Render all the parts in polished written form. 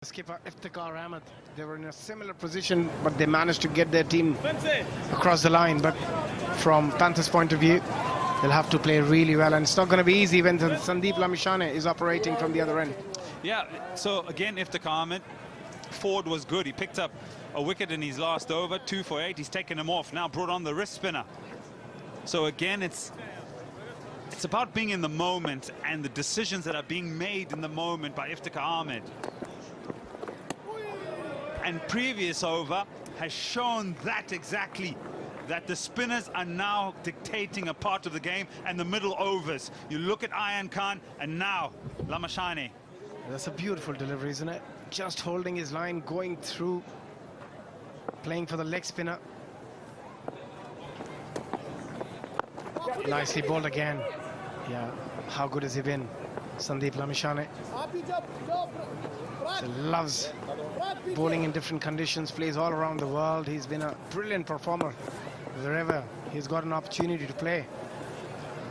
skipper Iftikhar Ahmed. They were in a similar position, but they managed to get their team across the line. But from Panthers' point of view, they'll have to play really well, and it's not going to be easy when Sandeep Lamichhane is operating from the other end. Yeah, so again, Iftikhar Ahmed, Ford was good. He picked up a wicket in his last over, 2 for 8. He's taken him off, now brought on the wrist spinner. So again, it's about being in the moment and the decisions that are being made in the moment by Iftikhar Ahmed. And previous over has shown that exactly, that the spinners are now dictating a part of the game, and the middle overs. You look at Ayan Khan and now Lamichhane. That's a beautiful delivery, isn't it? Just holding his line, going through, playing for the leg spinner. Nicely bowled again. Yeah, how good has he been, Sandeep Lamichhane? He loves bowling in different conditions, plays all around the world. He's been a brilliant performer wherever he's got an opportunity to play.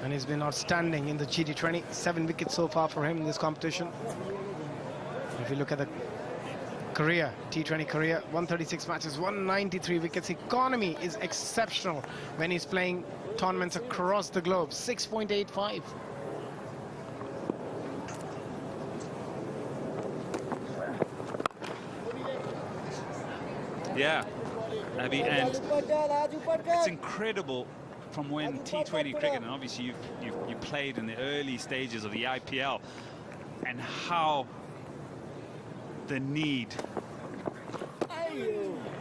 And he's been outstanding in the GT20. 7 wickets so far for him in this competition. If you look at the career, T20 career, 136 matches, 193 wickets. Economy is exceptional when he's playing tournaments across the globe. 6.85. Yeah, Abby, and it's incredible from when T20 cricket, and obviously you played in the early stages of the IPL, and how the need,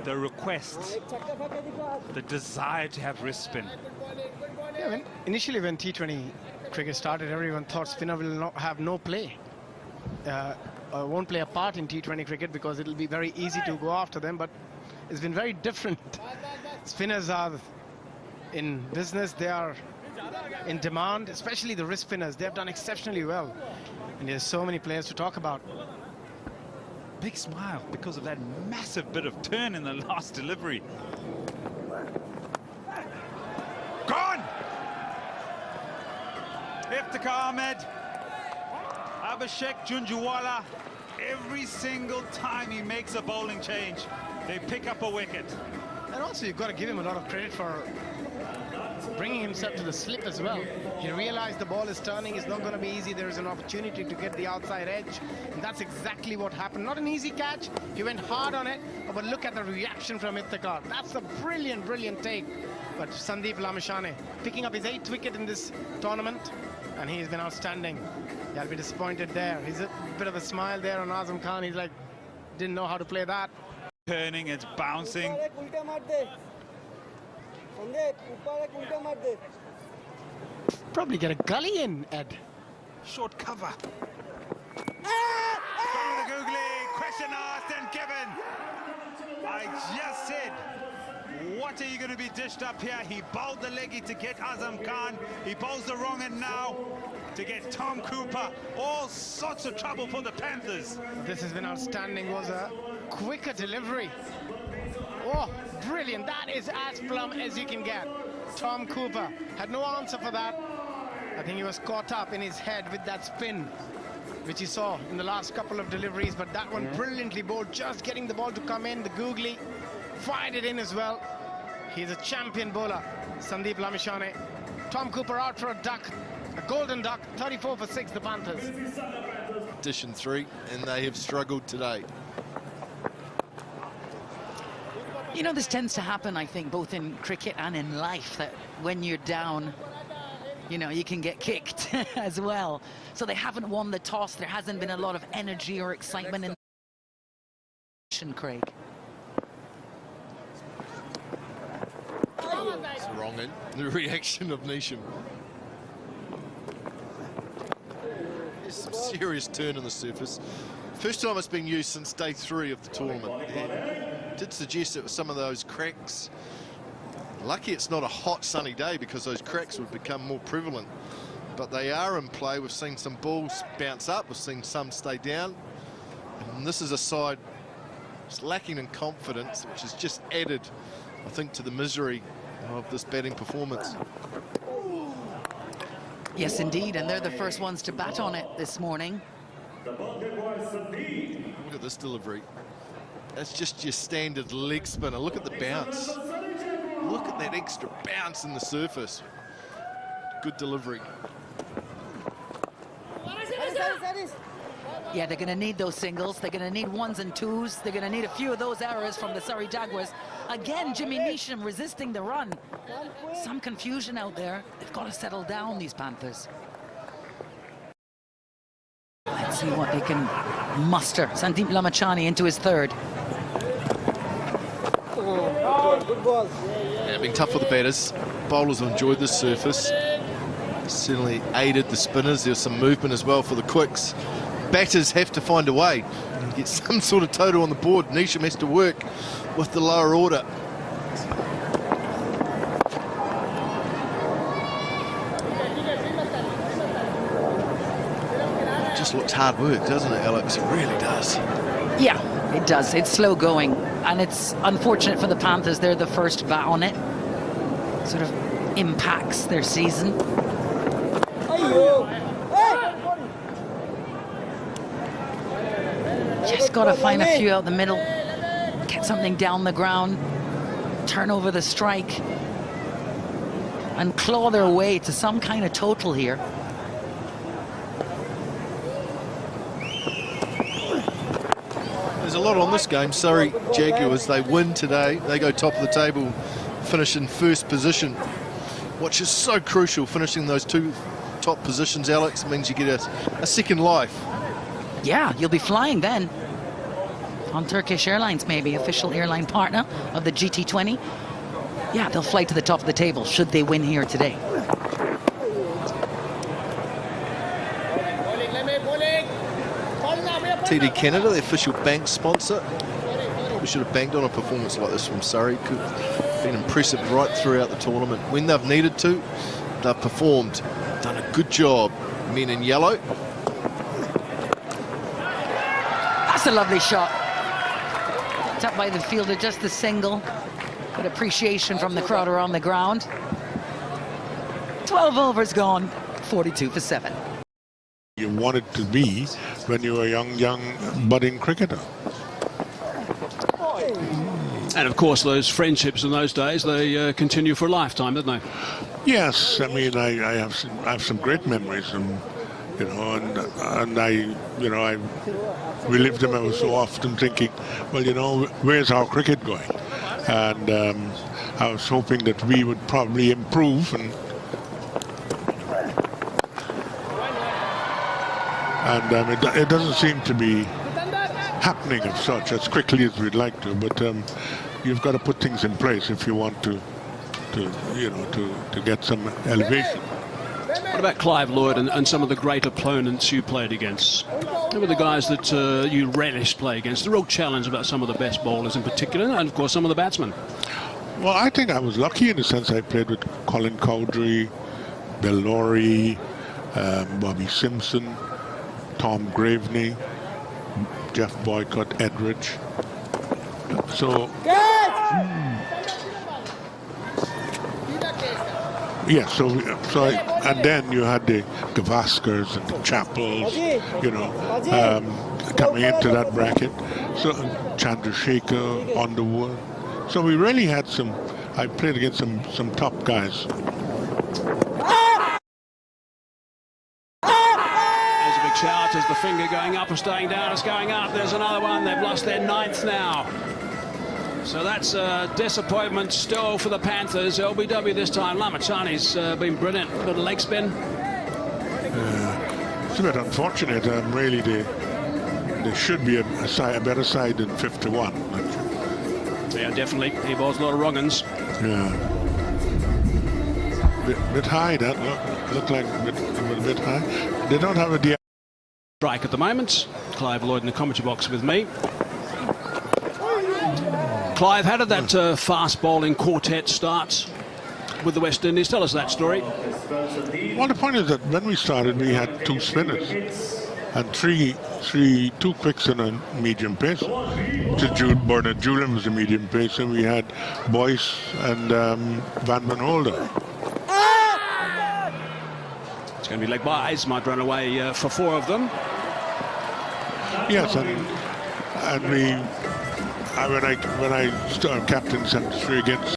the request, the desire to have wrist spin. Yeah, initially when T20 cricket started, everyone thought spinner will have no play. Won't play a part in T20 cricket because it'll be very easy to go after them, but it's been very different. Spinners are in business, they are in demand, especially the wrist spinners. They've done exceptionally well, and there's so many players to talk about. Big smile because of that massive bit of turn in the last delivery. Gone! Iftikhar Ahmed, Abhishek Junjunwala, every single time he makes a bowling change, they pick up a wicket. And also you've got to give him a lot of credit for bringing himself to the slip as well. He realized the ball is turning, it's not going to be easy. There is an opportunity to get the outside edge, and that's exactly what happened. Not an easy catch, he went hard on it, but look at the reaction from Iftikhar. That's a brilliant, brilliant take. But Sandeep Lamichhane picking up his 8th wicket in this tournament, and he's been outstanding. I'll be disappointed there. He's a bit of a smile there on Azam Khan. He's like, didn't know how to play that. Turning, it's bouncing. Probably get a gully in, Ed. Short cover. From the googly, question asked and given. I just said, what are you going to be dished up here? He bowled the leggy to get Azam Khan. He bowls the wrong end now to get Tom Cooper. All sorts of trouble for the Panthers. This has been outstanding. Was a quicker delivery. Oh, brilliant. That is as plumb as you can get. Tom Cooper had no answer for that. I think he was caught up in his head with that spin, which he saw in the last couple of deliveries, but that one brilliantly bowled, just getting the ball to come in. The googly fired it in as well. He's a champion bowler, Sandeep Lamichhane. Tom Cooper out for a duck, a golden duck, 34 for 6, the Panthers. Edition 3, and they have struggled today. You know, this tends to happen, I think, both in cricket and in life, that when you're down, you know, you can get kicked as well. So they haven't won the toss. There hasn't been a lot of energy or excitement in the Craig. It's the wrong end. The reaction of Nisham. There's some serious turn on the surface. First time it's been used since day 3 of the tournament. It did suggest it was some of those cracks. Lucky it's not a hot sunny day, because those cracks would become more prevalent. But they are in play. We've seen some balls bounce up. We've seen some stay down. And this is a side that's lacking in confidence, which has just added, I think, to the misery of this batting performance. Yes, indeed, and they're the first ones to bat on it this morning. We're going Look at this delivery. That's just your standard leg spinner. Look at the bounce. Look at that extra bounce in the surface. Good delivery. Yeah, they're going to need those singles. They're going to need ones and twos. They're going to need a few of those errors from the Surrey Jaguars. Again, Jimmy Neesham resisting the run. Some confusion out there. They've got to settle down, these Panthers. Let's see what they can muster. Sandeep Lamichhane into his third. Yeah, been tough for the batters. Bowlers have enjoyed this surface. Certainly aided the spinners. There was some movement as well for the quicks. Batters have to find a way and get some sort of total on the board. Neesham has to work with the lower order. It just looks hard work, doesn't it, Alex? It really does. Yeah, it does. It's slow going, and it's unfortunate for the Panthers. They're the first bat on it. Sort of impacts their season. Just got to find a few out the middle, get something down the ground, turn over the strike, and claw their way to some kind of total here. There's a lot on this game. Surrey Jaguars, they win today. They go top of the table, finish in first position, which is so crucial. Finishing those two top positions, Alex, means you get a second life. Yeah, you'll be flying then. On Turkish Airlines, maybe, official airline partner of the GT20. Yeah, they'll fly to the top of the table should they win here today. TD Canada, the official bank sponsor. We should have banked on a performance like this from Surrey. Could have been impressive right throughout the tournament. When they've needed to, they've performed, done a good job. Men in yellow. That's a lovely shot. Picked up by the fielder, just the single. Good appreciation from the crowd around the ground. 12 overs gone, 42 for 7. You wanted to be when you were a young budding cricketer. And of course, those friendships in those days, they continue for a lifetime, don't they? Yes, I mean, I have some great memories, and you know, and I relive them. I was so often thinking, well, you know, where's our cricket going? And I was hoping that we would probably improve, and it doesn't seem to be happening as such as quickly as we'd like to. But you've got to put things in place if you want to get some elevation. What about Clive Lloyd and some of the great opponents you played against? Who were the guys that you relished play against? The real challenge about some of the best bowlers in particular, and of course some of the batsmen. Well, I think I was lucky in the sense I played with Colin Cowdrey, Bill Laurie, Bobby Simpson, Tom Graveney, Jeff Boycott, Edridge. So, yeah, and then you had the Gavaskars and the Chappells, you know, coming into that bracket. So Chandrasekhar, Underwood. So we really had I played against some top guys. There's a big shout as the finger going up or staying down. It's going up. There's another one. They've lost their 9th now. So that's a disappointment still for the Panthers. LBW this time. Lamichhane's been brilliant. Little leg spin. It's a bit unfortunate. Really, there should be a better side than 51. Yeah, definitely. He bowls a lot of wrong-uns. Yeah. Bit high, that looked like a bit high. They don't have a strike at the moment. Clive Lloyd in the commentary box with me. Clive, how did that fast bowling quartet start with the West Indies? Tell us that story. Well, the point is that when we started, we had 2 spinners and 2 quicks and a medium pace. So Bernard Julian was a medium pace, and we had Boyce and Van Holder. It's going to be leg byes. Might run away for 4 of them. Yes, and and when I captained 73 against